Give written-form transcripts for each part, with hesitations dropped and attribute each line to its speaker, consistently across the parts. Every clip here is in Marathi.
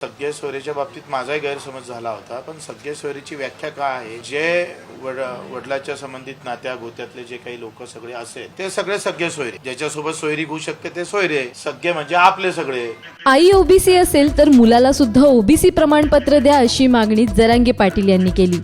Speaker 1: सगळे सोयरीच्या बाबतीत माझाही गैरसमज झाला होता, पण सगळे सोयरीची व्याख्या काय आहे? जे वडिलाच्या संबंधित नात्या गोत्यातले जे काही लोक सगळे असेल ते सगळे सगळे सोयरे. ज्याच्यासोबत सोयरी होऊ शकते ते सोयरे. सगळे म्हणजे आपले सगळे.
Speaker 2: आई ओबीसी असेल तर मुलाला सुद्धा ओबीसी प्रमाणपत्र द्या अशी मागणी जरांगे पाटील यांनी केली.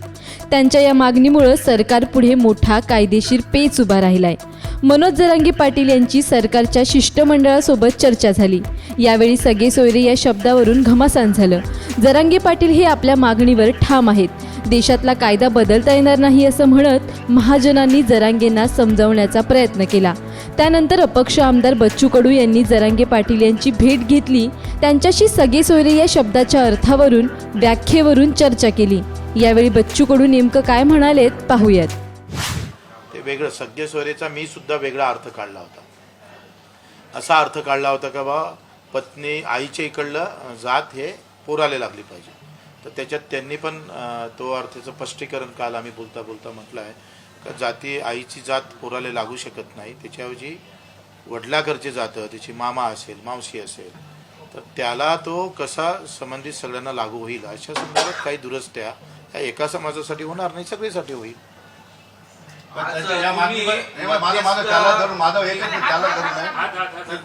Speaker 2: त्यांच्या या मागणीमुळे सरकार पुढे मोठा कायदेशीर पेच उभा राहिलाय. मनोज जरांगे पाटील यांची सरकारच्या शिष्टमंडळासोबत चर्चा झाली. यावेळी सगळे सोयरे या शब्दावरून घमासान झालं. जरांगे पाटील हे आपल्या मागणीवर ठाम आहेत. देशातला कायदा बदलता येणार नाही असं म्हणत महाजनांनी जरांगेंना समजावण्याचा प्रयत्न केला. त्यानंतर अपक्ष आमदार बच्चू कडू यांनी जरांगे पाटील यांची भेट घेतली. त्यांच्याशी सगळे सोयरे या शब्दाच्या अर्थावरून व्याख्येवरून चर्चा केली. यावेळी बच्चू कडू नेमकं काय म्हणालेत पाहूयात.
Speaker 1: ते वेगळं सगळे सोयरेचा मी सुद्धा वेगळा अर्थ काढला होता. असा अर्थ काढला होता का बा पत्नी आईच्या इकडलं जात हे पोराला लागली पाहिजे. तर त्याच्यात त्यांनी पण तो अर्थाचं स्पष्टीकरण काल आम्ही बोलता बोलता म्हटलं आहे का जाती आईची जात पोराला लागू शकत नाही. त्याच्याऐवजी वडिलाकडचे जातं त्याची मामा असेल मावशी असेल तर त्याला तो कसा संबंधित सगळ्यांना लागू होईल अशा संदर्भात काही दुरुस्त्या ह्या एका समाजासाठी होणार नाही, सगळीसाठी होईल.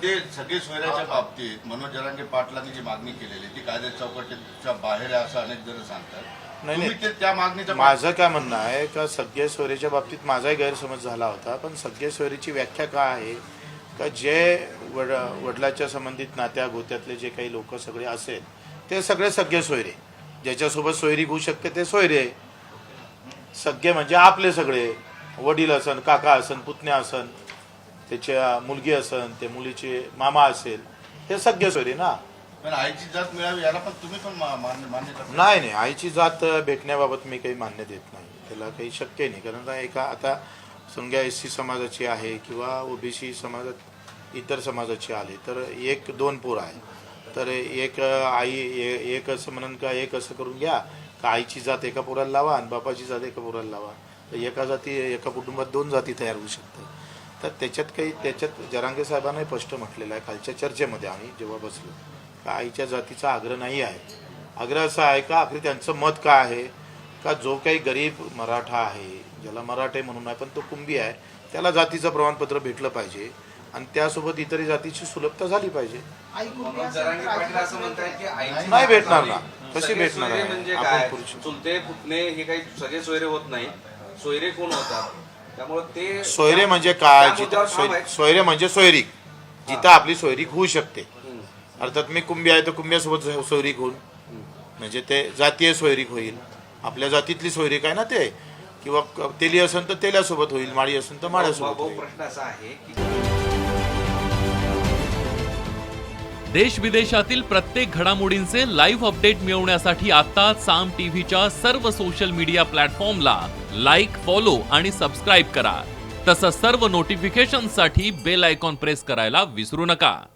Speaker 3: ते सगळे सोयऱ्याच्या बाबतीत मनोज जरांगे पाटलांनी जी मागणी केलेली ती कायद्या चौकटीच्या बाहेर आहे असं अनेक जण सांगतात.
Speaker 1: नाही,
Speaker 3: त्या मागणीचं
Speaker 1: माझं काय म्हणणं आहे का सगळे सोयरीच्या बाबतीत माझाही गैरसमज झाला होता, पण सगळे सोयरीची व्याख्या काय आहे का जे वडिलाच्या संबंधित नात्या गोत्यातले जे काही लोक सगळे असेल ते सगळे सगळे सोयरे. ज्याच्यासोबत सोयरी होऊ शकते ते सोयरे. सगळे म्हणजे आपले सगळे. वडील असन, काका असन, पुतण्या असन, त्याच्या मुलगी असन, ते मुलीचे मामा असेल, हे सगळे सोयरे ना.
Speaker 3: पण आईची जात मिळावी याला पण तुम्ही पण मान्य करता?
Speaker 1: नाही, आईची जात भेटण्याबाबत मी काही मान्य देत नाही. त्याला काही शक्य नाही. कारण एका आता समजा SC समाजाची आहे किंवा ओबीसी समाजात इतर समाजाची आले तर एक दोन पोर आहे तर एक आई एक असं म्हणून का एक असं करून घ्या का आईची जात एका पोराला लावा आणि बापाची जात एका पोराला लावा. तर एका जाती एका कुटुंबात दोन जाती तयार होऊ शकतात. तर त्याच्यात जरांगे साहेबांनाही स्पष्ट म्हटलेलं आहे कालच्या चर्चेमध्ये आम्ही जेव्हा बसलो का आईच्या जातीचा आग्रह नाही आहे. आग्रह असा आहे का आखरी त्यांचं मत काय आहे का जो काही गरीब मराठा आहे ज्याला मराठे म्हणून आहे पण तो कुंभी आहे त्याला जातीचं प्रमाणपत्र भेटलं पाहिजे आणि त्यासोबत इतर जातीची सुलभता झाली पाहिजे. नाही भेटणार ना. कशी भेटणार आहे? आपण
Speaker 4: चुलते पुतणे हे काही सगळे सोयरे होत नाही. सोयरे कोण होतात त्यामुळे ते
Speaker 1: सोयरे म्हणजे काय? सोयरे म्हणजे सोयरीक जिथं आपली सोयरीक होऊ शकते. अर्थात मी कुंभी आहे तर कुंभ्यासोबत सोयरीक होईल म्हणजे ते जातीय सोयरीक होईल. आपल्या जातीतली सोयरीक आहे ना ते. किंवा तेली असेल तर तेल्यासोबत होईल, माळी असेल तर माळ्यासोबत होईल.
Speaker 4: प्रश्न असा आहे की
Speaker 5: देश विदेशातील प्रत्येक घडामोडींचे लाईव्ह अपडेट मिळवण्यासाठी आता साम टीव्हीच्या सर्व सोशल मीडिया प्लॅटफॉर्मला लाईक, फॉलो आणि सबस्क्राईब करा. तसंच सर्व नोटिफिकेशनसाठी बेल आयकॉन प्रेस करायला विसरू नका.